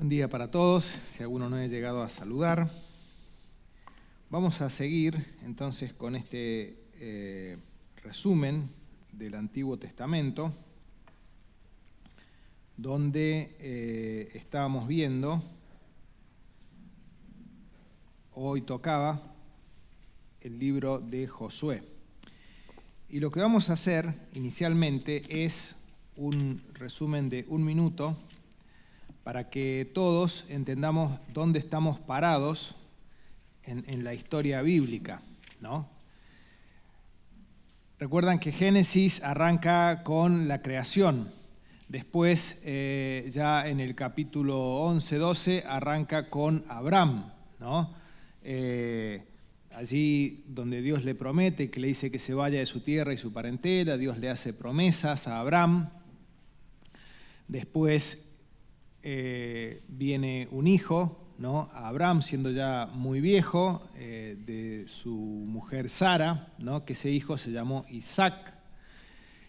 Buen día para todos, si alguno no ha llegado a saludar. Vamos a seguir entonces con este resumen del Antiguo Testamento, donde estábamos viendo, hoy tocaba, el libro de Josué. Y lo que vamos a hacer inicialmente es un resumen de 1 minuto para que todos entendamos dónde estamos parados en la historia bíblica, ¿no? Recuerdan que Génesis arranca con la creación. Después, ya en el capítulo 11, 12, arranca con Abraham, ¿no? Allí donde Dios le promete, que le dice que se vaya de su tierra y su parentela, Dios le hace promesas a Abraham. Después viene un hijo, ¿no? A Abraham, siendo ya muy viejo, de su mujer Sara, ¿no? Que ese hijo se llamó Isaac.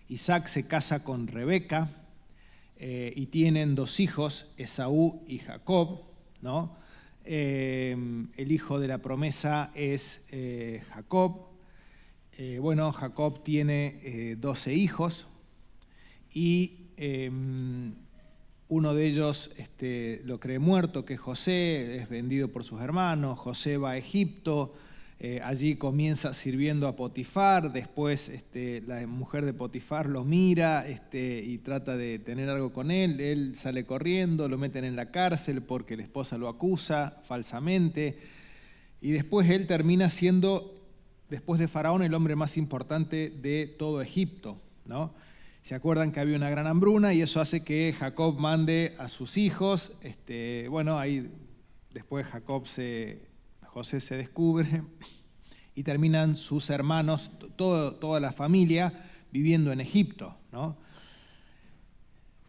Isaac se casa con Rebeca y tienen 2 hijos, Esaú y Jacob, ¿no? El hijo de la promesa es Jacob. Jacob tiene 12 hijos y uno de ellos lo cree muerto, que José, es vendido por sus hermanos. José va a Egipto, allí comienza sirviendo a Potifar. Después la mujer de Potifar lo mira y trata de tener algo con él. Él sale corriendo, lo meten en la cárcel porque la esposa lo acusa falsamente. Y después él termina siendo, después de Faraón, el hombre más importante de todo Egipto, ¿no? ¿Se acuerdan que había una gran hambruna y eso hace que Jacob mande a sus hijos? Ahí después José se descubre y terminan sus hermanos, toda la familia, viviendo en Egipto, ¿no?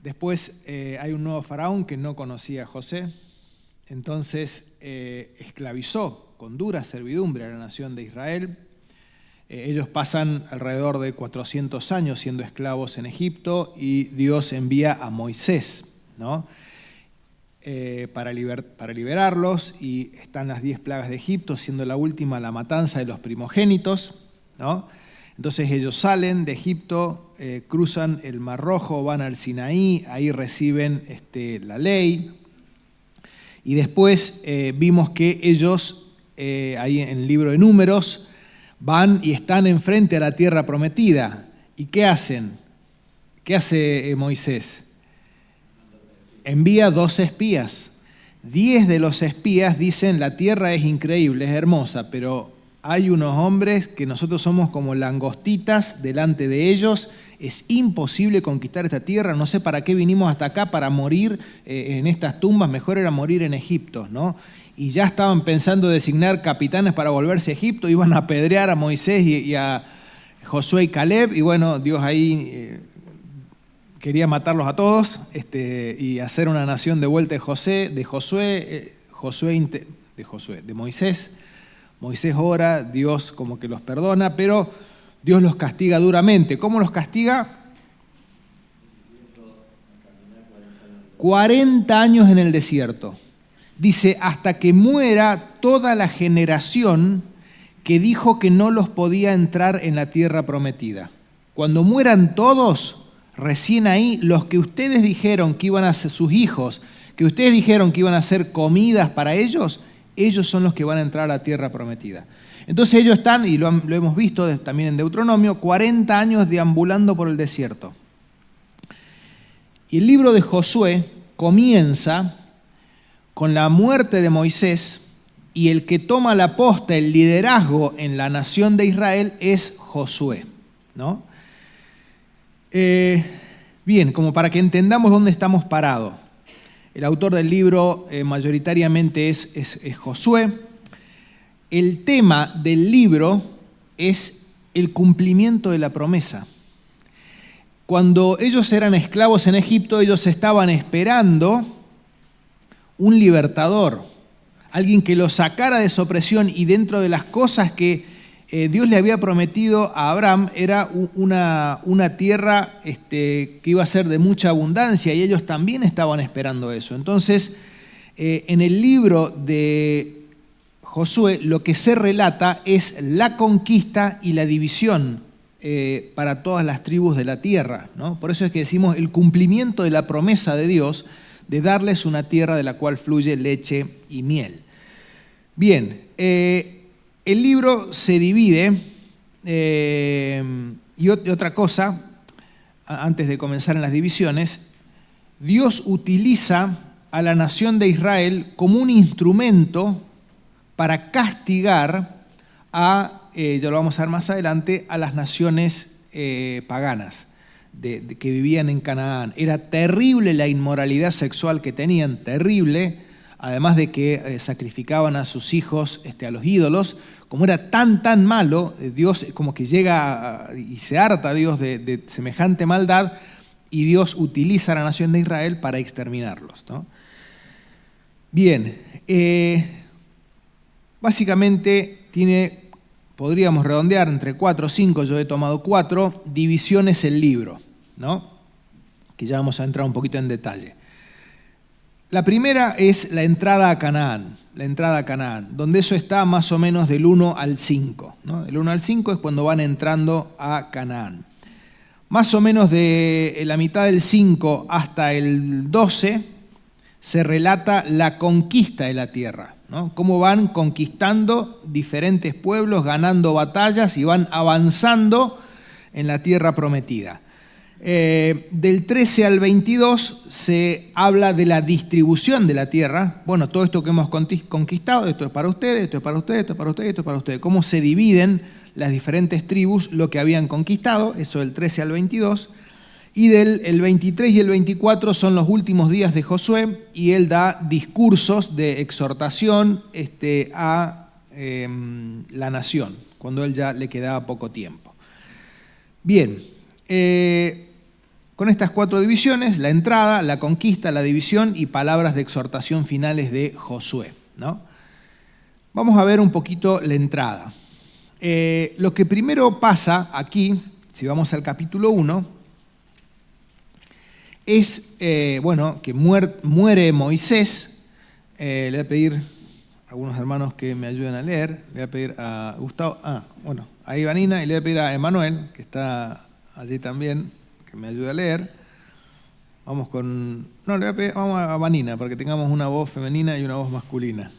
Después hay un nuevo faraón que no conocía a José, entonces esclavizó con dura servidumbre a la nación de Israel. Ellos pasan alrededor de 400 años siendo esclavos en Egipto y Dios envía a Moisés, ¿no? Para liberarlos, y están las 10 plagas de Egipto, siendo la última la matanza de los primogénitos, ¿no? Entonces ellos salen de Egipto, cruzan el Mar Rojo, van al Sinaí, ahí reciben la ley, y después vimos que ellos, ahí en el libro de Números, van y están enfrente a la tierra prometida. ¿Y qué hacen? ¿Qué hace Moisés? Envía 2 espías. 10 de los espías dicen: la tierra es increíble, es hermosa, pero hay unos hombres que nosotros somos como langostitas delante de ellos. Es imposible conquistar esta tierra. No sé para qué vinimos hasta acá, para morir en estas tumbas. Mejor era morir en Egipto, ¿no? Y ya estaban pensando designar capitanes para volverse a Egipto. Iban a apedrear a Moisés y a Josué y Caleb. Y bueno, Dios ahí quería matarlos a todos y hacer una nación de vuelta de Moisés. Moisés ora, Dios como que los perdona, pero Dios los castiga duramente. ¿Cómo los castiga? 40 años en el desierto. Dice: hasta que muera toda la generación que dijo que no los podía entrar en la tierra prometida. Cuando mueran todos, recién ahí, los que ustedes dijeron que iban a ser sus hijos, que ustedes dijeron que iban a ser comidas para ellos, ellos son los que van a entrar a la tierra prometida. Entonces ellos están, y lo hemos visto también en Deuteronomio, 40 años deambulando por el desierto. Y el libro de Josué comienza con la muerte de Moisés, y el que toma la posta, el liderazgo en la nación de Israel, es Josué, ¿no? Bien, como para que entendamos dónde estamos parados. El autor del libro mayoritariamente es Josué. El tema del libro es el cumplimiento de la promesa. Cuando ellos eran esclavos en Egipto, ellos estaban esperando un libertador, alguien que los sacara de su opresión, y dentro de las cosas que Dios le había prometido a Abraham era una tierra que iba a ser de mucha abundancia, y ellos también estaban esperando eso. Entonces En el libro de Josué lo que se relata es la conquista y la división para todas las tribus de la tierra, ¿no? Por eso es que decimos el cumplimiento de la promesa de Dios de darles una tierra de la cual fluye leche y miel. Bien, el libro se divide, y otra cosa, antes de comenzar en las divisiones, Dios utiliza a la nación de Israel como un instrumento para castigar ya lo vamos a ver más adelante, a las naciones paganas que vivían en Canaán. Era terrible la inmoralidad sexual que tenían, terrible, además de que sacrificaban a sus hijos a los ídolos. Como era tan malo, Dios como que llega y se harta Dios de semejante maldad, y Dios utiliza a la nación de Israel para exterminarlos, ¿no? Bien, básicamente podríamos redondear entre 4 o 5, yo he tomado 4 divisiones el libro, ¿no? Que ya vamos a entrar un poquito en detalle. La primera es la entrada a Canaán, donde eso está más o menos del 1 al 5, ¿no? El 1 al 5 es cuando van entrando a Canaán. Más o menos de la mitad del 5 hasta el 12 se relata la conquista de la tierra, ¿no? Cómo van conquistando diferentes pueblos, ganando batallas y van avanzando en la tierra prometida. Del 13 al 22 se habla de la distribución de la tierra. Bueno, todo esto que hemos conquistado, esto es para ustedes, esto es para ustedes, esto es para ustedes, esto es para ustedes. Cómo se dividen las diferentes tribus lo que habían conquistado, eso del 13 al 22. Y el 23 y el 24 son los últimos días de Josué, y él da discursos de exhortación a la nación, cuando él ya le quedaba poco tiempo. Bien, con estas 4 divisiones, la entrada, la conquista, la división y palabras de exhortación finales de Josué, ¿no? Vamos a ver un poquito la entrada. Lo que primero pasa aquí, si vamos al capítulo 1, es que muere Moisés. Le voy a pedir a algunos hermanos que me ayuden a leer. Le voy a pedir a Gustavo, a Ivanina, y le voy a pedir a Emanuel, que está allí también, que me ayude a leer. Vamos a Vanina, para que tengamos una voz femenina y una voz masculina.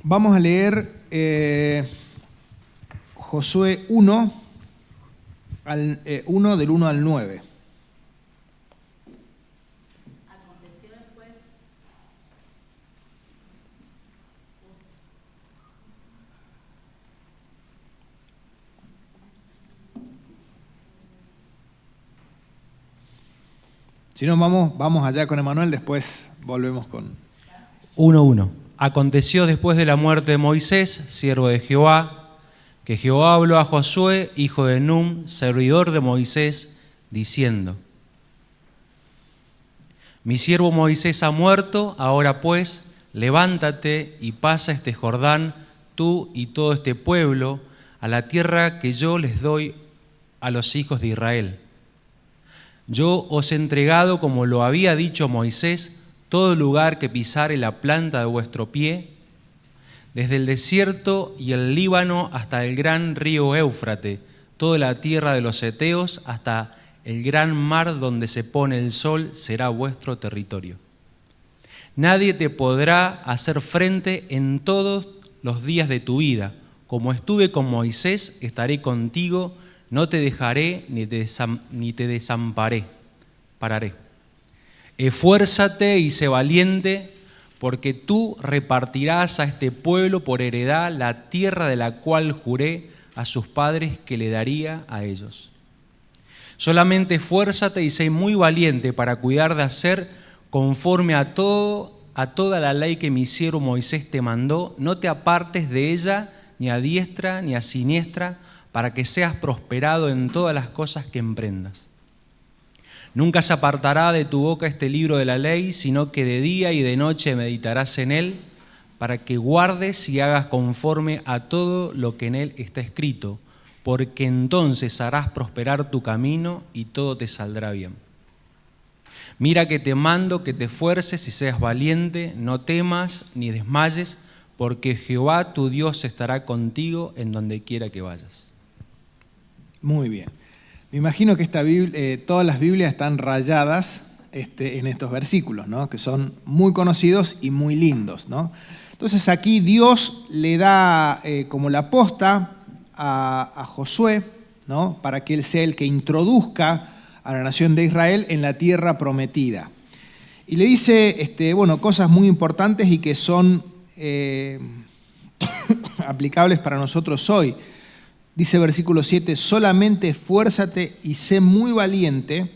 Vamos a leer Josué 1, del 1 al 9. Aconteció después. Si no, vamos allá con Emanuel, después volvemos con... 1:1. Aconteció después de la muerte de Moisés, siervo de Jehová, que Jehová habló a Josué, hijo de Nun, servidor de Moisés, diciendo: Mi siervo Moisés ha muerto, ahora pues, levántate y pasa este Jordán, tú y todo este pueblo, a la tierra que yo les doy a los hijos de Israel. Yo os he entregado, como lo había dicho Moisés, todo lugar que pisare la planta de vuestro pie, desde el desierto y el Líbano hasta el gran río Éufrate, toda la tierra de los heteos hasta el gran mar donde se pone el sol será vuestro territorio. Nadie te podrá hacer frente en todos los días de tu vida. Como estuve con Moisés, estaré contigo, no te dejaré ni te desampararé. Esfuérzate y sé valiente, porque tú repartirás a este pueblo por heredad la tierra de la cual juré a sus padres que le daría a ellos. Solamente esfuérzate y sé muy valiente para cuidar de hacer conforme a toda la ley que mi siervo Moisés te mandó. No te apartes de ella ni a diestra ni a siniestra, para que seas prosperado en todas las cosas que emprendas. Nunca se apartará de tu boca este libro de la ley, sino que de día y de noche meditarás en él, para que guardes y hagas conforme a todo lo que en él está escrito, porque entonces harás prosperar tu camino y todo te saldrá bien. Mira que te mando que te esfuerces y seas valiente, no temas ni desmayes, porque Jehová tu Dios estará contigo en donde quiera que vayas. Muy bien. Me imagino que todas las Biblias están rayadas en estos versículos, ¿no? Que son muy conocidos y muy lindos, ¿no? Entonces aquí Dios le da como la posta a Josué, ¿no? Para que él sea el que introduzca a la nación de Israel en la tierra prometida. Y le dice cosas muy importantes y que son aplicables para nosotros hoy. Dice versículo 7, solamente esfuérzate y sé muy valiente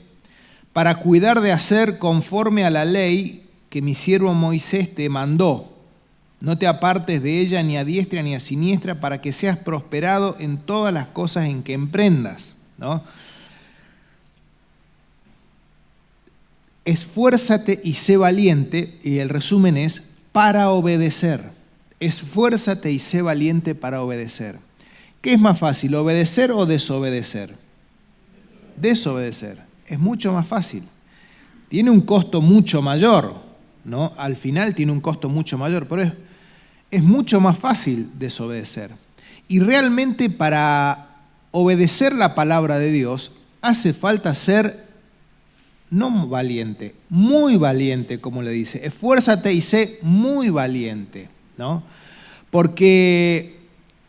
para cuidar de hacer conforme a la ley que mi siervo Moisés te mandó. No te apartes de ella ni a diestra ni a siniestra para que seas prosperado en todas las cosas en que emprendas, ¿no? Esfuérzate y sé valiente, y el resumen es para obedecer. Esfuérzate y sé valiente para obedecer. ¿Qué es más fácil, obedecer o desobedecer? Desobedecer. Es mucho más fácil. Tiene un costo mucho mayor, ¿no? Al final tiene un costo mucho mayor, pero es mucho más fácil desobedecer. Y realmente para obedecer la palabra de Dios hace falta ser no valiente, muy valiente, como le dice. Esfuérzate y sé muy valiente, ¿no? Porque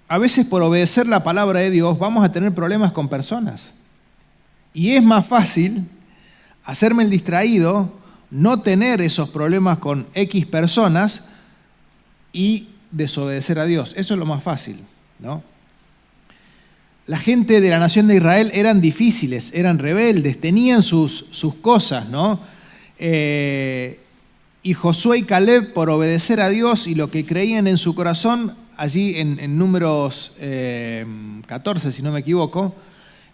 a veces por obedecer la palabra de Dios vamos a tener problemas con personas. Y es más fácil hacerme el distraído, no tener esos problemas con X personas y desobedecer a Dios. Eso es lo más fácil, ¿no? La gente de la nación de Israel eran difíciles, eran rebeldes, tenían sus cosas, ¿no? Y Josué y Caleb, por obedecer a Dios y lo que creían en su corazón, allí en Números 14, si no me equivoco,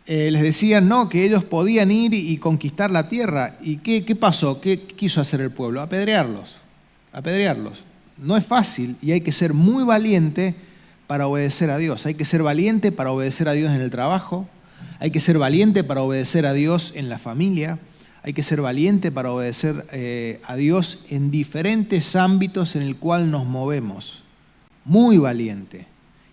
les decían no, que ellos podían ir y conquistar la tierra. ¿Y qué pasó? ¿Qué quiso hacer el pueblo? Apedrearlos. No es fácil y hay que ser muy valiente para obedecer a Dios. Hay que ser valiente para obedecer a Dios en el trabajo. Hay que ser valiente para obedecer a Dios en la familia. Hay que ser valiente para obedecer a Dios en diferentes ámbitos en el cual nos movemos. Muy valiente.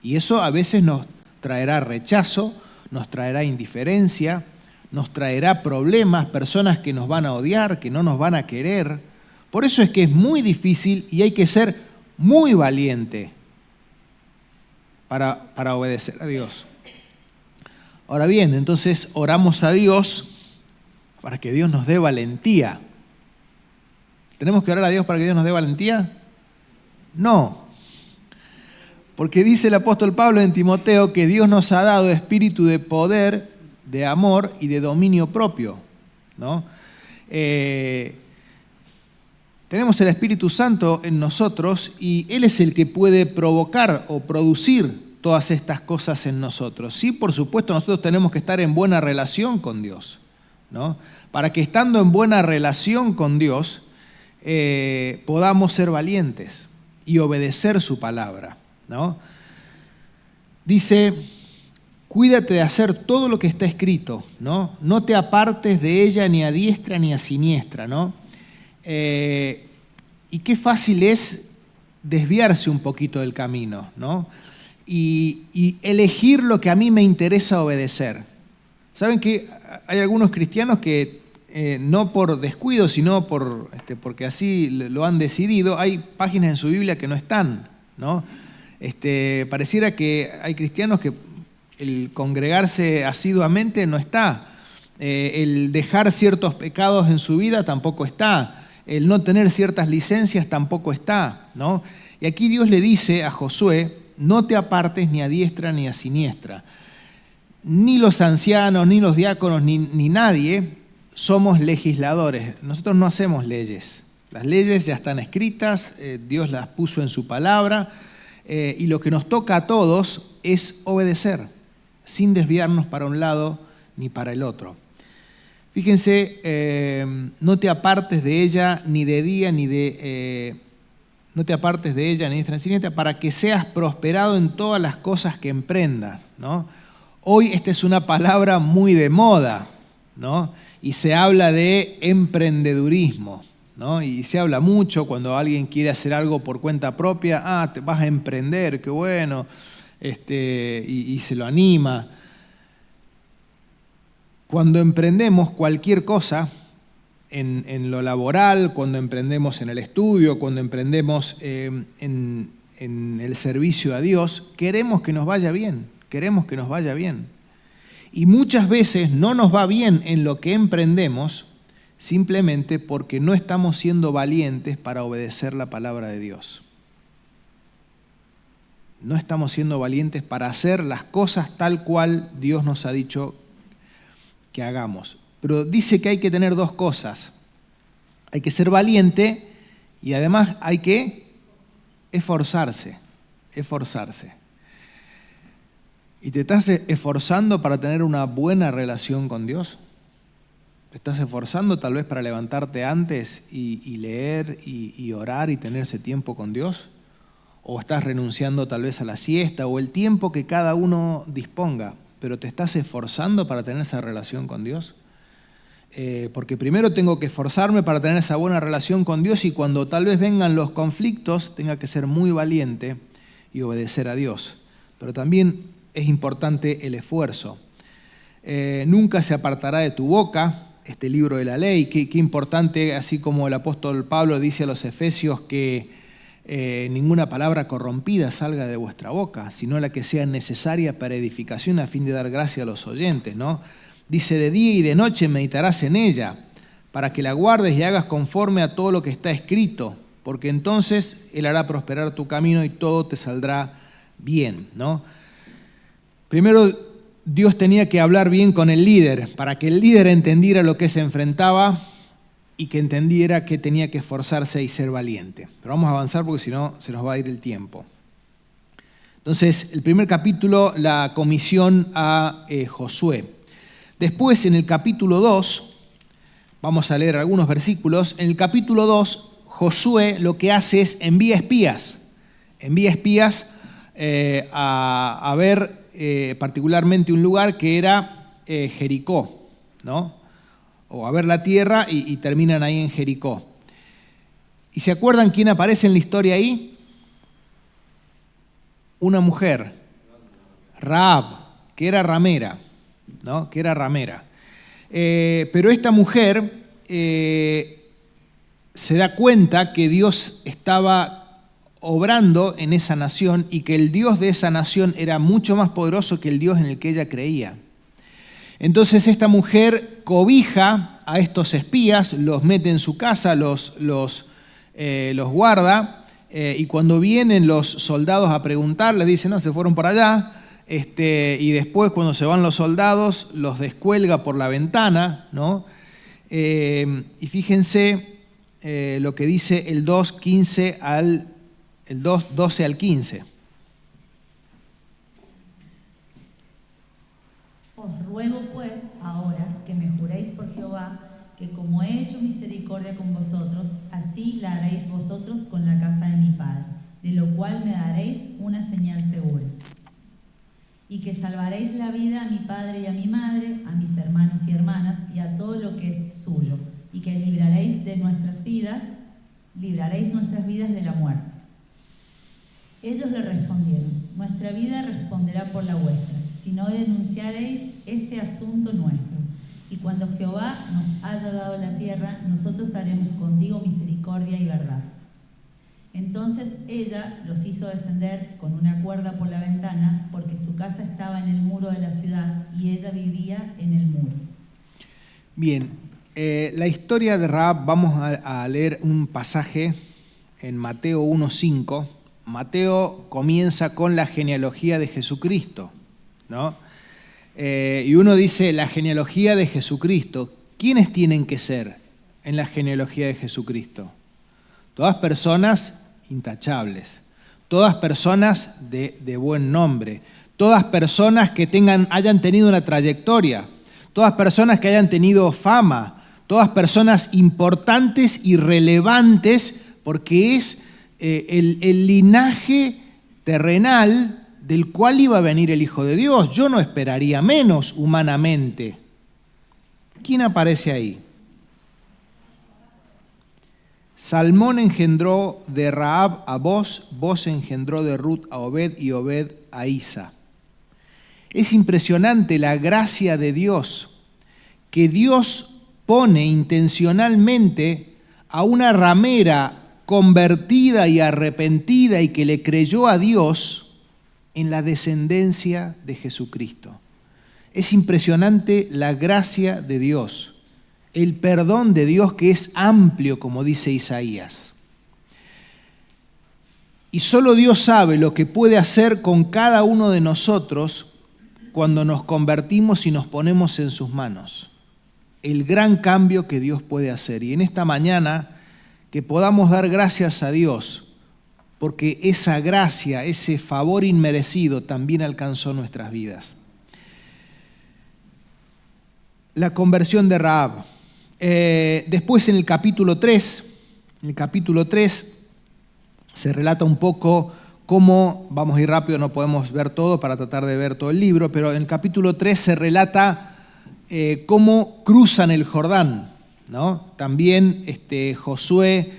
Y eso a veces nos traerá rechazo, nos traerá indiferencia, nos traerá problemas, personas que nos van a odiar, que no nos van a querer. Por eso es que es muy difícil y hay que ser muy valiente para obedecer a Dios. Ahora bien, entonces oramos a Dios para que Dios nos dé valentía. ¿Tenemos que orar a Dios para que Dios nos dé valentía? No. Porque dice el apóstol Pablo en Timoteo que Dios nos ha dado espíritu de poder, de amor y de dominio propio, ¿no? Tenemos el Espíritu Santo en nosotros y Él es el que puede provocar o producir todas estas cosas en nosotros. Sí, por supuesto, nosotros tenemos que estar en buena relación con Dios, ¿no? Para que estando en buena relación con Dios podamos ser valientes y obedecer su palabra, ¿no? Dice, cuídate de hacer todo lo que está escrito, ¿no? No te apartes de ella ni a diestra ni a siniestra, ¿no? Y qué fácil es desviarse un poquito del camino, ¿no? Y elegir lo que a mí me interesa obedecer. ¿Saben que hay algunos cristianos que no por descuido, sino porque así lo han decidido, hay páginas en su Biblia que no están, ¿no? Pareciera que hay cristianos que el congregarse asiduamente no está, el dejar ciertos pecados en su vida tampoco está, el no tener ciertas licencias tampoco está, ¿no? Y aquí Dios le dice a Josué, no te apartes ni a diestra ni a siniestra. Ni los ancianos, ni los diáconos, ni nadie somos legisladores. Nosotros no hacemos leyes. Las leyes ya están escritas, Dios las puso en su palabra, y lo que nos toca a todos es obedecer, sin desviarnos para un lado ni para el otro. Fíjense, no te apartes de ella ni de día ni de... no te apartes de ella ni de siniestra para que seas prosperado en todas las cosas que emprendas, ¿no? Hoy esta es una palabra muy de moda, ¿no? y se habla de emprendedurismo, ¿no? Y se habla mucho cuando alguien quiere hacer algo por cuenta propia, te vas a emprender, qué bueno, y se lo anima. Cuando emprendemos cualquier cosa, en lo laboral, cuando emprendemos en el estudio, cuando emprendemos en el servicio a Dios, queremos que nos vaya bien, queremos que nos vaya bien. Y muchas veces no nos va bien en lo que emprendemos simplemente porque no estamos siendo valientes para obedecer la palabra de Dios. No estamos siendo valientes para hacer las cosas tal cual Dios nos ha dicho que hagamos. Pero dice que hay que tener dos cosas. Hay que ser valiente y además hay que esforzarse. ¿Y te estás esforzando para tener una buena relación con Dios? ¿Te estás esforzando tal vez para levantarte antes y leer y orar y tener ese tiempo con Dios? ¿O estás renunciando tal vez a la siesta o el tiempo que cada uno disponga? ¿Pero te estás esforzando para tener esa relación con Dios? Porque primero tengo que esforzarme para tener esa buena relación con Dios y cuando tal vez vengan los conflictos tenga que ser muy valiente y obedecer a Dios. Pero también es importante el esfuerzo. Nunca se apartará de tu boca este libro de la ley. Qué importante, así como el apóstol Pablo dice a los Efesios que ninguna palabra corrompida salga de vuestra boca, sino la que sea necesaria para edificación a fin de dar gracia a los oyentes, ¿no? Dice, de día y de noche meditarás en ella, para que la guardes y hagas conforme a todo lo que está escrito, porque entonces Él hará prosperar tu camino y todo te saldrá bien, ¿no? Primero, Dios tenía que hablar bien con el líder, para que el líder entendiera lo que se enfrentaba y que entendiera que tenía que esforzarse y ser valiente. Pero vamos a avanzar porque si no se nos va a ir el tiempo. Entonces, el primer capítulo, la comisión a Josué. Después, en el capítulo 2, vamos a leer algunos versículos. En el capítulo 2, Josué lo que hace es envía espías a ver particularmente un lugar que era Jericó, ¿no? O a ver la tierra y terminan ahí en Jericó. ¿Y se acuerdan quién aparece en la historia ahí? Una mujer, Rahab, que era ramera, ¿no? Pero esta mujer se da cuenta que Dios estaba obrando en esa nación y que el Dios de esa nación era mucho más poderoso que el Dios en el que ella creía. Entonces esta mujer cobija a estos espías, los mete en su casa, los guarda, y cuando vienen los soldados a preguntar, les dicen, no, se fueron por allá, y después cuando se van los soldados, los descuelga por la ventana, ¿no? Y fíjense lo que dice el 2:12 al 15. Os ruego pues ahora que me juréis por Jehová, que como he hecho misericordia con vosotros, así la haréis vosotros con la casa de mi padre, de lo cual me daréis una señal segura. Y que salvaréis la vida a mi padre y a mi madre, a mis hermanos y hermanas, y a todo lo que es suyo, y que libraréis nuestras vidas de la muerte. Ellos le respondieron, nuestra vida responderá por la vuestra, si no denunciaréis este asunto nuestro. Y cuando Jehová nos haya dado la tierra, nosotros haremos contigo misericordia y verdad. Entonces ella los hizo descender con una cuerda por la ventana, porque su casa estaba en el muro de la ciudad y ella vivía en el muro. Bien, la historia de Rahab, vamos a leer un pasaje en Mateo 1:5. Mateo comienza con la genealogía de Jesucristo, ¿no? Y uno dice, la genealogía de Jesucristo. ¿Quiénes tienen que ser en la genealogía de Jesucristo? Todas personas intachables, todas personas de buen nombre, todas personas que hayan tenido una trayectoria, todas personas que hayan tenido fama, todas personas importantes y relevantes, porque es el linaje terrenal del cual iba a venir el Hijo de Dios. Yo no esperaría menos humanamente. ¿Quién aparece ahí? Salmón engendró de Rahab a Boz, Boz engendró de Ruth a Obed y Obed a Isa. Es impresionante la gracia de Dios, que Dios pone intencionalmente a una ramera convertida y arrepentida y que le creyó a Dios en la descendencia de Jesucristo. Es impresionante la gracia de Dios, el perdón de Dios que es amplio, como dice Isaías. Y solo Dios sabe lo que puede hacer con cada uno de nosotros cuando nos convertimos y nos ponemos en sus manos. El gran cambio que Dios puede hacer. Y en esta mañana que podamos dar gracias a Dios, porque esa gracia, ese favor inmerecido también alcanzó nuestras vidas. La conversión de Rahab. Después en el capítulo 3 se relata un poco cómo, vamos a ir rápido, no podemos ver todo para tratar de ver todo el libro, pero en el capítulo 3 se relata cómo cruzan el Jordán, ¿no? También Josué,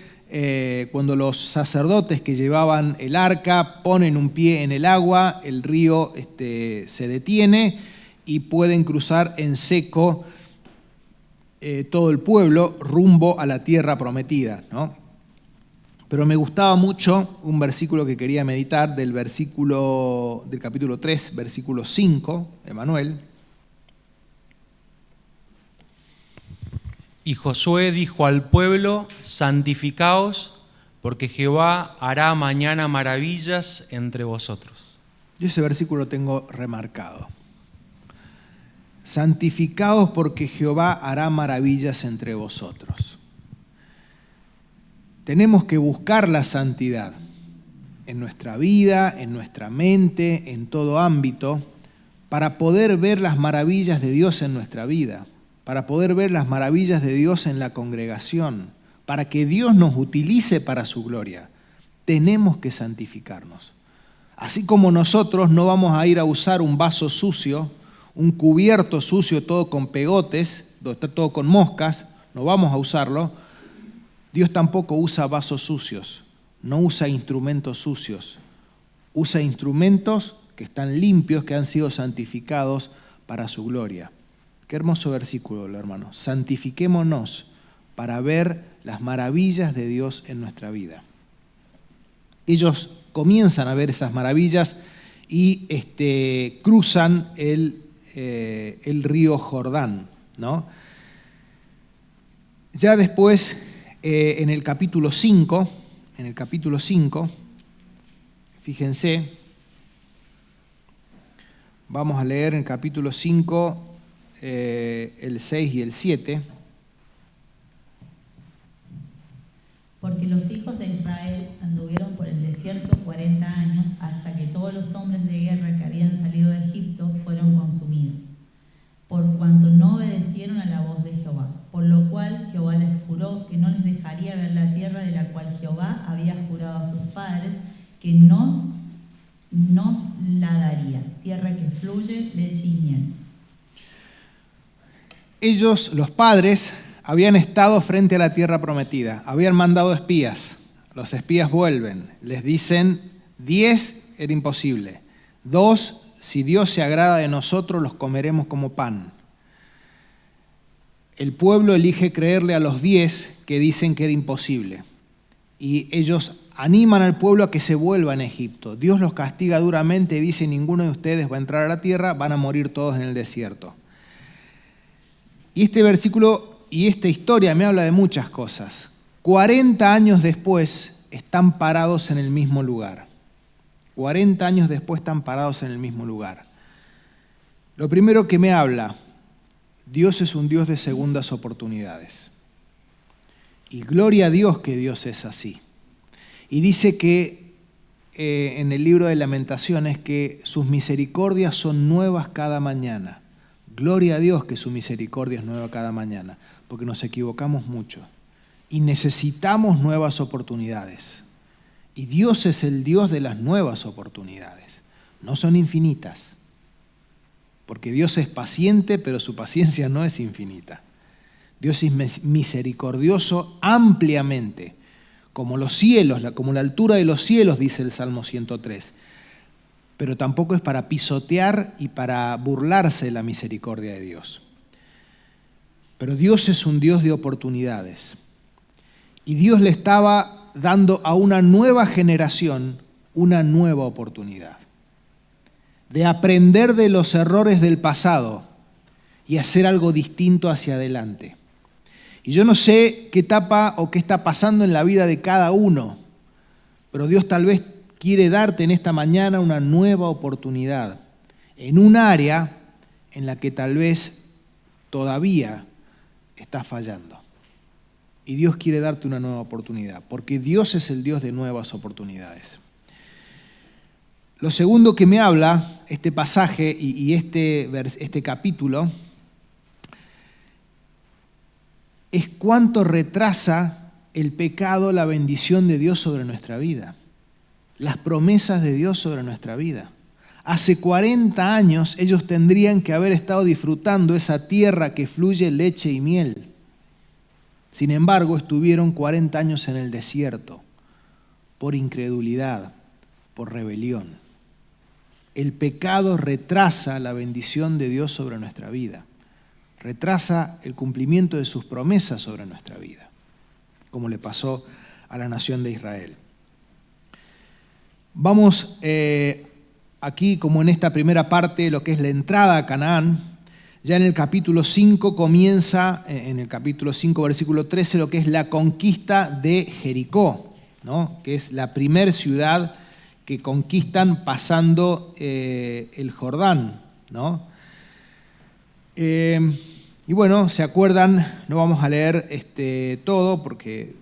cuando los sacerdotes que llevaban el arca ponen un pie en el agua, el río se detiene y pueden cruzar en seco todo el pueblo rumbo a la tierra prometida, ¿no? Pero me gustaba mucho un versículo que quería meditar del capítulo 3, versículo 5, Emanuel. Y Josué dijo al pueblo: santificaos, porque Jehová hará mañana maravillas entre vosotros. Yo ese versículo lo tengo remarcado. Santificaos porque Jehová hará maravillas entre vosotros. Tenemos que buscar la santidad en nuestra vida, en nuestra mente, en todo ámbito, para poder ver las maravillas de Dios en nuestra vida, para poder ver las maravillas de Dios en la congregación, para que Dios nos utilice para su gloria. Tenemos que santificarnos. Así como nosotros no vamos a ir a usar un vaso sucio, un cubierto sucio todo con pegotes, está todo con moscas, no vamos a usarlo. Dios tampoco usa vasos sucios, no usa instrumentos sucios, usa instrumentos que están limpios, que han sido santificados para su gloria. Qué hermoso versículo, hermanos. Santifiquémonos para ver las maravillas de Dios en nuestra vida. Ellos comienzan a ver esas maravillas y cruzan el río Jordán, ¿no? Ya después, en el capítulo 5, fíjense, vamos a leer en el capítulo 5, el 6 y el 7. Porque los hijos de Israel anduvieron por el desierto 40 años hasta que todos los hombres de guerra que habían salido de Egipto fueron consumidos, por cuanto no obedecieron a la voz de Jehová. Por lo cual Jehová les juró que no les dejaría ver la tierra de la cual Jehová había jurado a sus padres que no nos la daría, tierra que fluye leche y miel. Ellos, los padres, habían estado frente a la tierra prometida, habían mandado espías, los espías vuelven, les dicen 10 era imposible, 2, si Dios se agrada de nosotros los comeremos como pan. El pueblo elige creerle a los 10 que dicen que era imposible y ellos animan al pueblo a que se vuelva en Egipto. Dios los castiga duramente y dice: ninguno de ustedes va a entrar a la tierra, van a morir todos en el desierto. Y este versículo y esta historia me habla de muchas cosas. 40 años después están parados en el mismo lugar. 40 años después están parados en el mismo lugar. Lo primero que me habla, Dios es un Dios de segundas oportunidades. Y gloria a Dios que Dios es así. Y dice que en el libro de Lamentaciones que sus misericordias son nuevas cada mañana. Gloria a Dios que su misericordia es nueva cada mañana, porque nos equivocamos mucho y necesitamos nuevas oportunidades. Y Dios es el Dios de las nuevas oportunidades. No son infinitas, porque Dios es paciente, pero su paciencia no es infinita. Dios es misericordioso ampliamente, como los cielos, como la altura de los cielos, dice el Salmo 103. Pero tampoco es para pisotear y para burlarse de la misericordia de Dios. Pero Dios es un Dios de oportunidades. Y Dios le estaba dando a una nueva generación una nueva oportunidad de aprender de los errores del pasado y hacer algo distinto hacia adelante. Y yo no sé qué etapa o qué está pasando en la vida de cada uno, pero Dios tal vez quiere darte en esta mañana una nueva oportunidad en un área en la que tal vez todavía estás fallando. Y Dios quiere darte una nueva oportunidad, porque Dios es el Dios de nuevas oportunidades. Lo segundo que me habla este pasaje y este capítulo es cuánto retrasa el pecado la bendición de Dios sobre nuestra vida, las promesas de Dios sobre nuestra vida. Hace 40 años ellos tendrían que haber estado disfrutando esa tierra que fluye leche y miel. Sin embargo, estuvieron 40 años en el desierto por incredulidad, por rebelión. El pecado retrasa la bendición de Dios sobre nuestra vida. Retrasa el cumplimiento de sus promesas sobre nuestra vida, como le pasó a la nación de Israel. Vamos aquí, como en esta primera parte, lo que es la entrada a Canaán. Ya en el capítulo 5 comienza, en el capítulo 5, versículo 13, lo que es la conquista de Jericó, ¿no? Que es la primer ciudad que conquistan pasando el Jordán, ¿no? Y bueno, ¿se acuerdan? No vamos a leer todo porque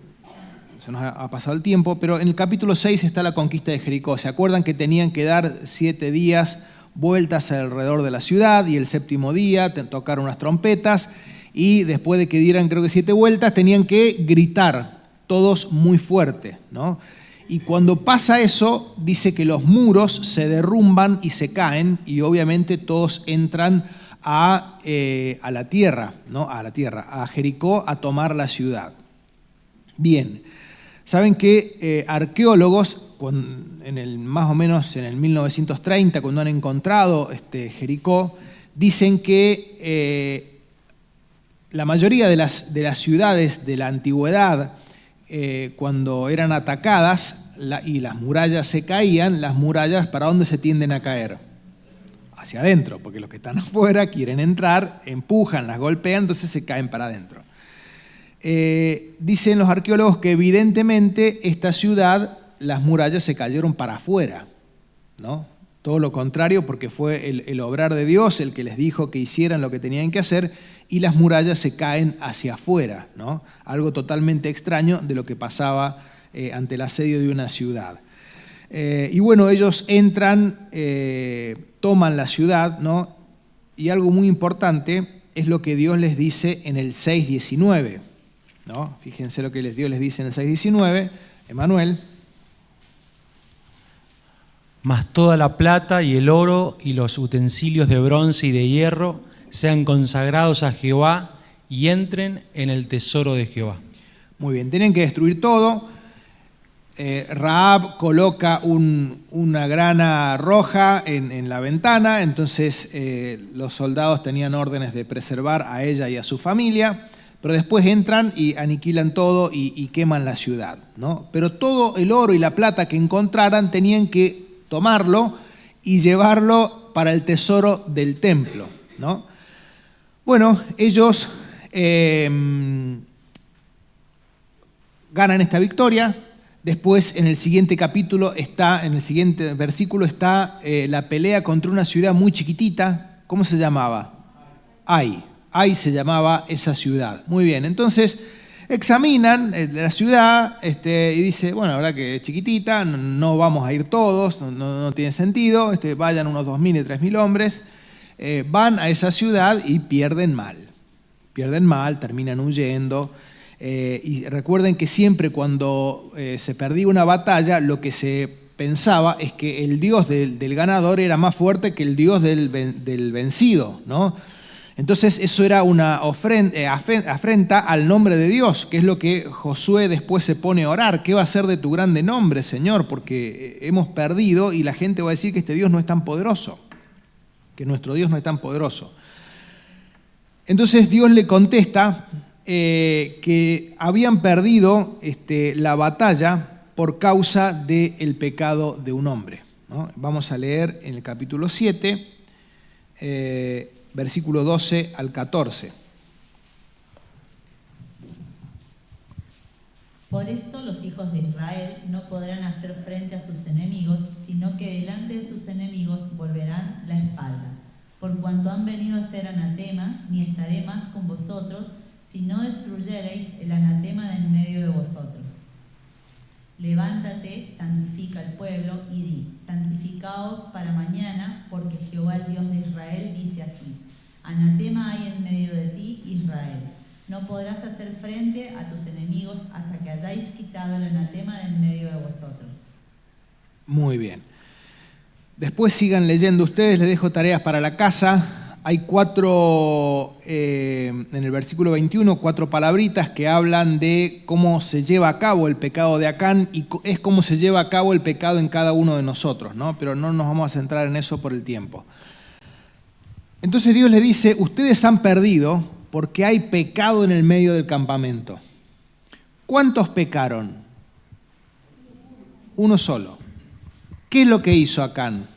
se nos ha pasado el tiempo, pero en el capítulo 6 está la conquista de Jericó. ¿Se acuerdan que tenían que dar 7 días vueltas alrededor de la ciudad y el 7º día tocar unas trompetas y después de que dieran creo que 7 vueltas tenían que gritar todos muy fuerte, ¿no? Y cuando pasa eso, dice que los muros se derrumban y se caen y obviamente todos entran a la tierra, ¿no? A Jericó, a tomar la ciudad. Bien, saben que arqueólogos, más o menos en el 1930, cuando han encontrado Jericó, dicen que la mayoría de las ciudades de la antigüedad, cuando eran atacadas y las murallas se caían, las murallas, ¿para dónde se tienden a caer? Hacia adentro, porque los que están afuera quieren entrar, empujan, las golpean, entonces se caen para adentro. Dicen los arqueólogos que evidentemente esta ciudad, las murallas se cayeron para afuera, ¿no? Todo lo contrario, porque fue el obrar de Dios el que les dijo que hicieran lo que tenían que hacer y las murallas se caen hacia afuera, ¿no? Algo totalmente extraño de lo que pasaba ante el asedio de una ciudad. Y bueno, ellos entran, toman la ciudad, ¿no? Y algo muy importante es lo que Dios les dice en el 6:19, ¿no? Fíjense lo que Dios les dice en el 6:19, Emanuel. Mas toda la plata y el oro y los utensilios de bronce y de hierro sean consagrados a Jehová y entren en el tesoro de Jehová. Muy bien, tienen que destruir todo. Rahab coloca una grana roja en la ventana, entonces los soldados tenían órdenes de preservar a ella y a su familia, pero después entran y aniquilan todo y queman la ciudad, ¿no? Pero todo el oro y la plata que encontraran tenían que tomarlo y llevarlo para el tesoro del templo, ¿no? Bueno, ellos ganan esta victoria. Después, en el siguiente capítulo, en el siguiente versículo está la pelea contra una ciudad muy chiquitita. ¿Cómo se llamaba? Ai. Ai se llamaba esa ciudad. Muy bien, entonces examinan la ciudad y dice, bueno, la verdad que es chiquitita, no vamos a ir todos, no tiene sentido, vayan unos 2.000 y 3.000 hombres. Van a esa ciudad y pierden mal, terminan huyendo. Y recuerden que siempre cuando se perdía una batalla, lo que se pensaba es que el Dios del ganador era más fuerte que el Dios del vencido, ¿no? Entonces eso era una afrenta al nombre de Dios, que es lo que Josué después se pone a orar. ¿Qué va a ser de tu grande nombre, Señor? Porque hemos perdido y la gente va a decir que este Dios no es tan poderoso, que nuestro Dios no es tan poderoso. Entonces Dios le contesta que habían perdido la batalla por causa del pecado de un hombre, ¿no? Vamos a leer en el capítulo 7, versículo 12 al 14. Por esto los hijos de Israel no podrán hacer frente a sus enemigos, sino que delante de sus enemigos volverán la espalda. Por cuanto han venido a ser anatema, ni estaré más con vosotros, si no destruyereis el anatema de en medio de vosotros. Levántate, santifica al pueblo y di: santificaos para mañana, porque Jehová el Dios de Israel dice así: anatema hay en medio de ti, Israel. No podrás hacer frente a tus enemigos hasta que hayáis quitado el anatema de en medio de vosotros. Muy bien. Después sigan leyendo ustedes, les dejo tareas para la casa. Hay en el versículo 21, 4 palabritas que hablan de cómo se lleva a cabo el pecado de Acán y es cómo se lleva a cabo el pecado en cada uno de nosotros, ¿no? Pero no nos vamos a centrar en eso por el tiempo. Entonces Dios le dice: ustedes han perdido porque hay pecado en el medio del campamento. ¿Cuántos pecaron? Uno solo. ¿Qué es lo que hizo Acán?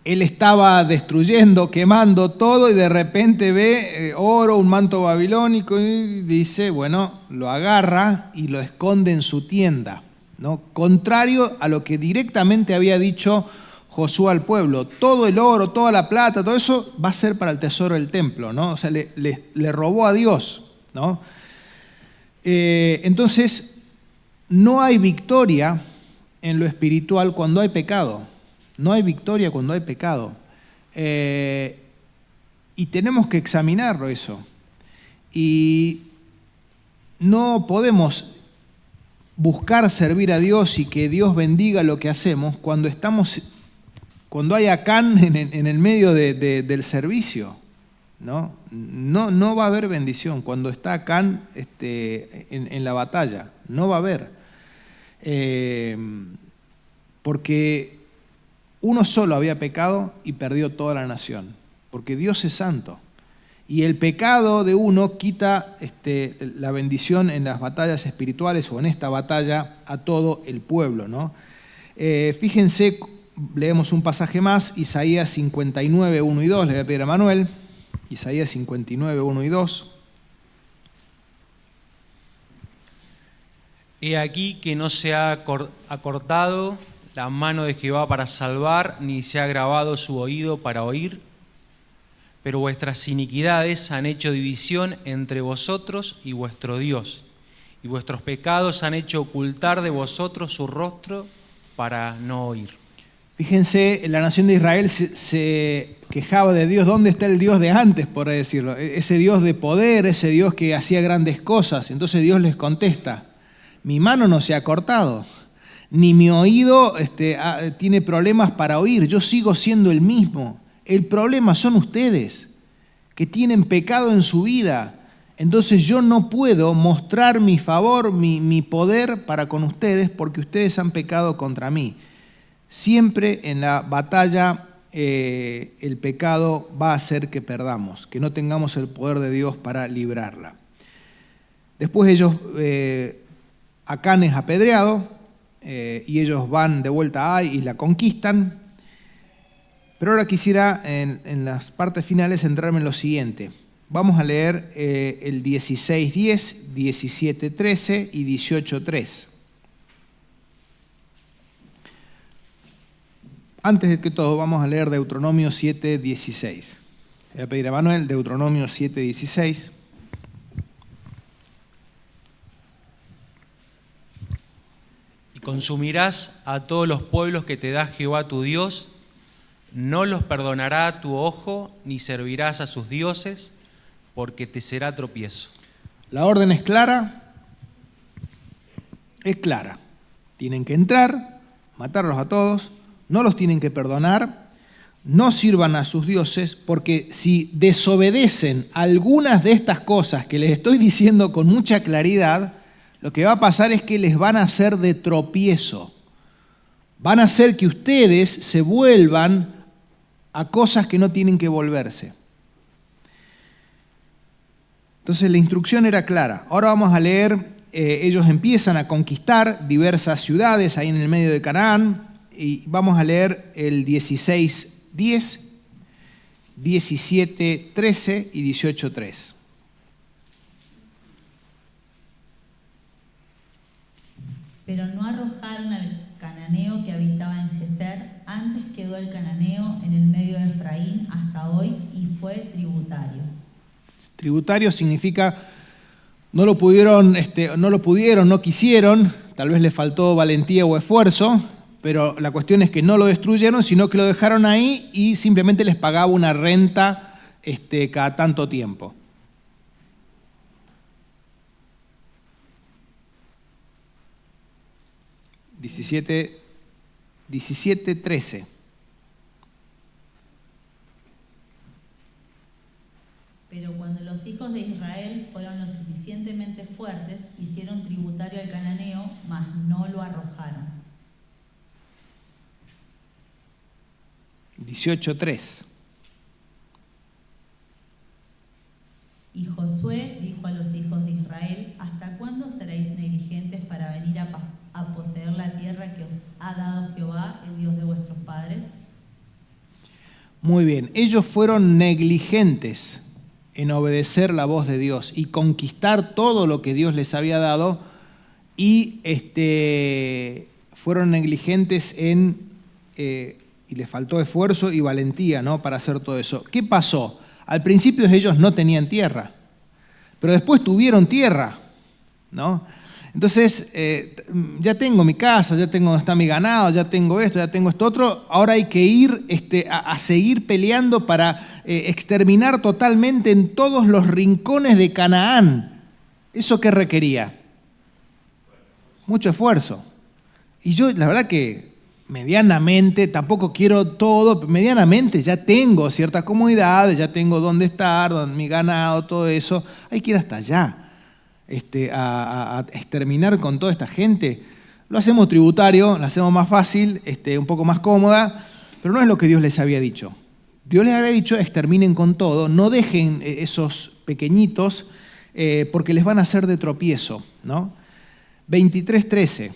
Él estaba destruyendo, quemando todo y de repente ve oro, un manto babilónico y dice, bueno, lo agarra y lo esconde en su tienda, ¿no? Contrario a lo que directamente había dicho Josué al pueblo. Todo el oro, toda la plata, todo eso va a ser para el tesoro del templo, ¿no? O sea, le robó a Dios, ¿no? Entonces, no hay victoria en lo espiritual cuando hay pecado. No hay victoria cuando hay pecado. Y tenemos que examinarlo eso. Y no podemos buscar servir a Dios y que Dios bendiga lo que hacemos cuando hay Acán en el medio del servicio, ¿no? No va a haber bendición cuando está Acán en la batalla. No va a haber. Porque uno solo había pecado y perdió toda la nación, porque Dios es santo. Y el pecado de uno quita la bendición en las batallas espirituales o en esta batalla a todo el pueblo, ¿no? Fíjense, leemos un pasaje más, Isaías 59, 1 y 2, le voy a pedir a Manuel, Isaías 59, 1 y 2. He aquí que no se ha acortado la mano de Jehová para salvar, ni se ha agravado su oído para oír, pero vuestras iniquidades han hecho división entre vosotros y vuestro Dios, y vuestros pecados han hecho ocultar de vosotros su rostro para no oír. Fíjense, la nación de Israel se quejaba de Dios. ¿Dónde está el Dios de antes, por decirlo? Ese Dios de poder, ese Dios que hacía grandes cosas. Entonces Dios les contesta: mi mano no se ha cortado, ni mi oído tiene problemas para oír. Yo sigo siendo el mismo. El problema son ustedes, que tienen pecado en su vida. Entonces yo no puedo mostrar mi favor, mi poder para con ustedes, porque ustedes han pecado contra mí. Siempre en la batalla el pecado va a hacer que perdamos, que no tengamos el poder de Dios para librarla. Después ellos, Acán es apedreado, y ellos van de vuelta a Ai y la conquistan. Pero ahora quisiera en las partes finales centrarme en lo siguiente. Vamos a leer el 16:10, 17:13 y 18:3. Antes de que todo, vamos a leer Deuteronomio 7:16. Voy a pedir a Manuel, Deuteronomio 7:16. Consumirás a todos los pueblos que te da Jehová tu Dios, no los perdonará tu ojo, ni servirás a sus dioses, porque te será tropiezo. La orden es clara. Es clara. Tienen que entrar, matarlos a todos, no los tienen que perdonar. no sirvan a sus dioses, porque si desobedecen algunas de estas cosas que les estoy diciendo con mucha claridad, lo que va a pasar es que les van a hacer de tropiezo. Van a hacer que ustedes se vuelvan a cosas que no tienen que volverse. Entonces la instrucción era clara. Ahora vamos a leer, ellos empiezan a conquistar diversas ciudades ahí en el medio de Canaán, y vamos a leer el 16:10, 17:13 y 18:3. Pero no arrojaron al cananeo que habitaba en Geser, antes quedó el cananeo en el medio de Efraín hasta hoy y fue tributario. Tributario significa no lo pudieron, no quisieron, tal vez les faltó valentía o esfuerzo, pero la cuestión es que no lo destruyeron, sino que lo dejaron ahí y simplemente les pagaba una renta cada tanto tiempo. (17, 13). Pero cuando los hijos de Israel fueron lo suficientemente fuertes, hicieron tributario al cananeo, mas no lo arrojaron. 18:3. Y Josué dijo a los hijos de Israel: ¿Hasta cuándo seréis negligentes para venir a poseer la tierra que os ha dado Jehová, el Dios de vuestros padres? Muy bien, ellos fueron negligentes en obedecer la voz de Dios y conquistar todo lo que Dios les había dado, y fueron negligentes y les faltó esfuerzo y valentía, ¿no?, para hacer todo eso. ¿Qué pasó? Al principio ellos no tenían tierra, pero después tuvieron tierra, ¿no? Entonces, ya tengo mi casa, ya tengo donde está mi ganado, ya tengo esto otro, ahora hay que ir a seguir peleando para exterminar totalmente en todos los rincones de Canaán. ¿Eso qué requería? Mucho esfuerzo. Y yo, la verdad que medianamente, tampoco quiero todo, medianamente ya tengo cierta comodidad, ya tengo dónde estar, mi ganado, todo eso. Hay que ir hasta allá. A exterminar con toda esta gente. Lo hacemos tributario, lo hacemos más fácil, un poco más cómoda, pero no es lo que Dios les había dicho. Dios les había dicho: exterminen con todo, no dejen esos pequeñitos, porque les van a hacer de tropiezo, ¿no? 23:13.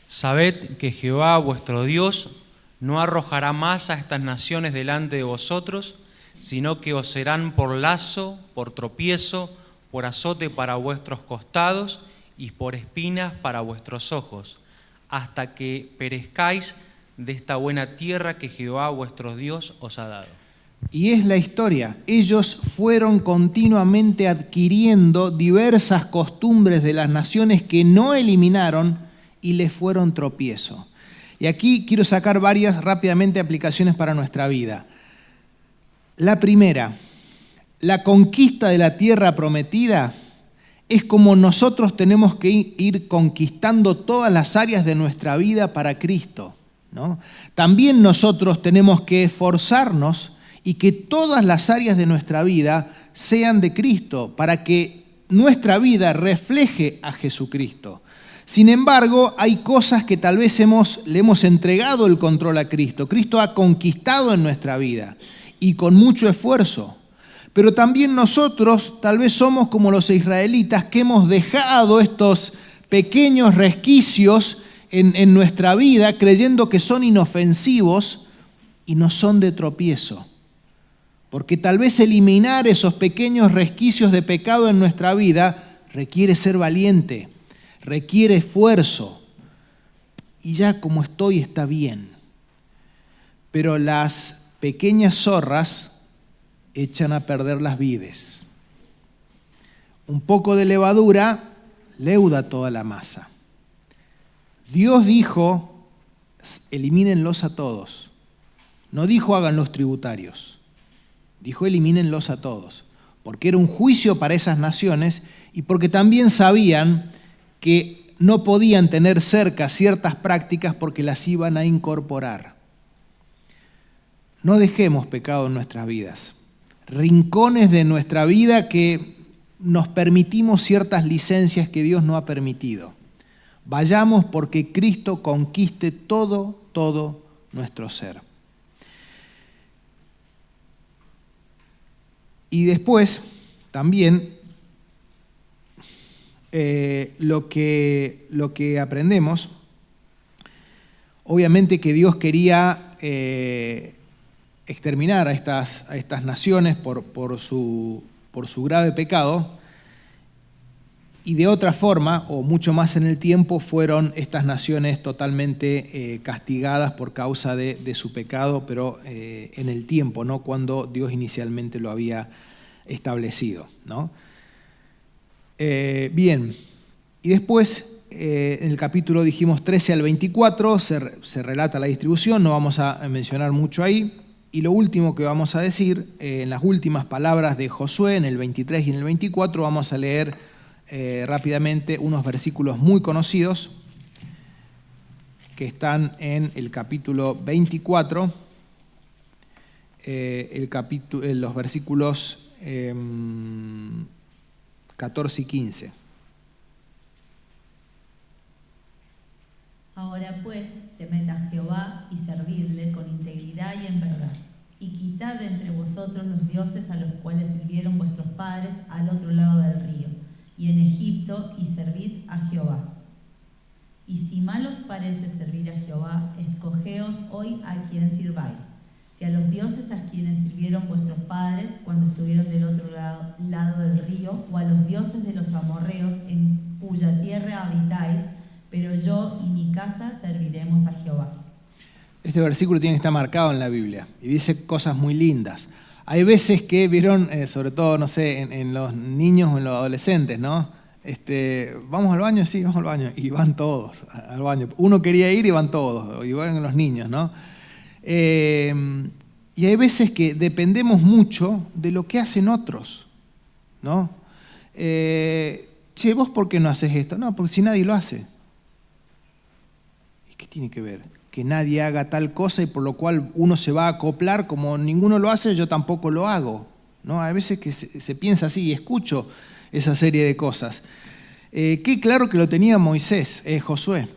Sabed que Jehová vuestro Dios no arrojará más a estas naciones delante de vosotros, sino que os serán por lazo, por tropiezo, por azote para vuestros costados y por espinas para vuestros ojos, hasta que perezcáis de esta buena tierra que Jehová vuestro Dios os ha dado. Y es la historia. Ellos fueron continuamente adquiriendo diversas costumbres de las naciones que no eliminaron y les fueron tropiezo. Y aquí quiero sacar varias rápidamente aplicaciones para nuestra vida. La primera, la conquista de la tierra prometida es como nosotros tenemos que ir conquistando todas las áreas de nuestra vida para Cristo, ¿no? También nosotros tenemos que esforzarnos y que todas las áreas de nuestra vida sean de Cristo, para que nuestra vida refleje a Jesucristo. Sin embargo, hay cosas que tal vez le hemos entregado el control a Cristo. Cristo ha conquistado en nuestra vida y con mucho esfuerzo. Pero también nosotros tal vez somos como los israelitas, que hemos dejado estos pequeños resquicios en nuestra vida creyendo que son inofensivos y no son de tropiezo. Porque tal vez eliminar esos pequeños resquicios de pecado en nuestra vida requiere ser valiente, requiere esfuerzo, y ya como estoy está bien. Pero las pequeñas zorras echan a perder las vides. Un poco de levadura leuda toda la masa. Dios dijo: elimínenlos a todos. No dijo: háganlos tributarios. Dijo: elimínenlos a todos. Porque era un juicio para esas naciones y porque también sabían que no podían tener cerca ciertas prácticas porque las iban a incorporar. No dejemos pecado en nuestras vidas. Rincones de nuestra vida que nos permitimos ciertas licencias que Dios no ha permitido. Vayamos porque Cristo conquiste todo nuestro ser. Y después, también, lo que aprendemos, obviamente que Dios quería exterminar a estas naciones por su grave pecado, y de otra forma, o mucho más en el tiempo, fueron estas naciones totalmente castigadas por causa de su pecado, pero en el tiempo, no cuando Dios inicialmente lo había establecido, ¿no? Bien, y después en el capítulo, dijimos, 13 al 24, se relata la distribución, no vamos a mencionar mucho ahí. Y lo último que vamos a decir, en las últimas palabras de Josué, en el 23 y en el 24, vamos a leer rápidamente unos versículos muy conocidos que están en el capítulo 24, los versículos 14 y 15. Ahora pues, temed a Jehová y servidle con integridad y en verdad, y quitad de entre vosotros los dioses a los cuales sirvieron vuestros padres al otro lado del río, y en Egipto, y servid a Jehová. Y si mal os parece servir a Jehová, escogeos hoy a quien sirváis, si a los dioses a quienes sirvieron vuestros padres cuando estuvieron del otro lado del río, o a los dioses de los amorreos en cuya tierra habitáis, pero yo y mi casa serviremos a Jehová. Este versículo tiene que estar marcado en la Biblia y dice cosas muy lindas. Hay veces que vieron, sobre todo, no sé, en los niños o en los adolescentes, ¿no? ¿Vamos al baño? Sí, vamos al baño. Y van todos al baño. Uno quería ir y van todos, igual en los niños, ¿no? Y hay veces que dependemos mucho de lo que hacen otros, ¿no? Che, ¿vos por qué no haces esto? No, porque si nadie lo hace. ¿Y qué tiene que ver? Que nadie haga tal cosa y por lo cual uno se va a acoplar, como ninguno lo hace, yo tampoco lo hago, ¿no? Hay veces que se piensa así y escucho esa serie de cosas. Qué claro que lo tenía Moisés, Josué.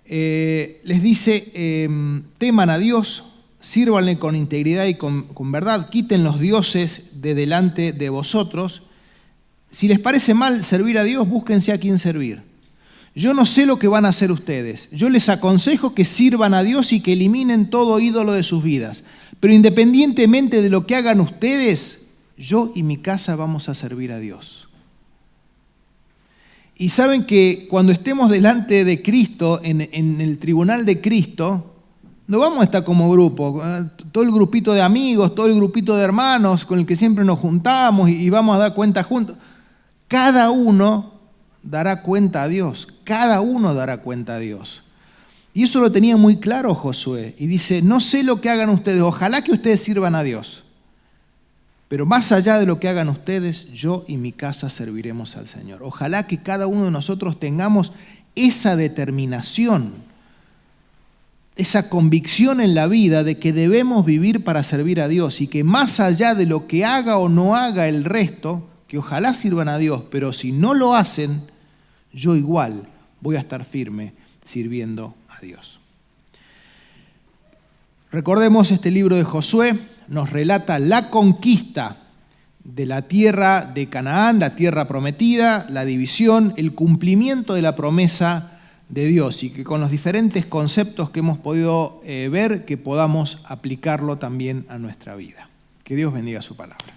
Les dice, teman a Dios, sírvanle con integridad y con verdad, quiten los dioses de delante de vosotros. Si les parece mal servir a Dios, búsquense a quién servir. Yo no sé lo que van a hacer ustedes. Yo les aconsejo que sirvan a Dios y que eliminen todo ídolo de sus vidas. Pero independientemente de lo que hagan ustedes, yo y mi casa vamos a servir a Dios. Y saben que cuando estemos delante de Cristo, en el tribunal de Cristo, no vamos a estar como grupo, todo el grupito de amigos, todo el grupito de hermanos con el que siempre nos juntamos y vamos a dar cuenta juntos. Cada uno dará cuenta a Dios, cada uno dará cuenta a Dios. Y eso lo tenía muy claro Josué. Y dice, no sé lo que hagan ustedes, ojalá que ustedes sirvan a Dios. Pero más allá de lo que hagan ustedes, yo y mi casa serviremos al Señor. Ojalá que cada uno de nosotros tengamos esa determinación, esa convicción en la vida de que debemos vivir para servir a Dios y que más allá de lo que haga o no haga el resto, que ojalá sirvan a Dios, pero si no lo hacen, yo igual voy a estar firme sirviendo a Dios. Recordemos, este libro de Josué nos relata la conquista de la tierra de Canaán, la tierra prometida, la división, el cumplimiento de la promesa de Dios y que con los diferentes conceptos que hemos podido ver, que podamos aplicarlo también a nuestra vida. Que Dios bendiga su palabra.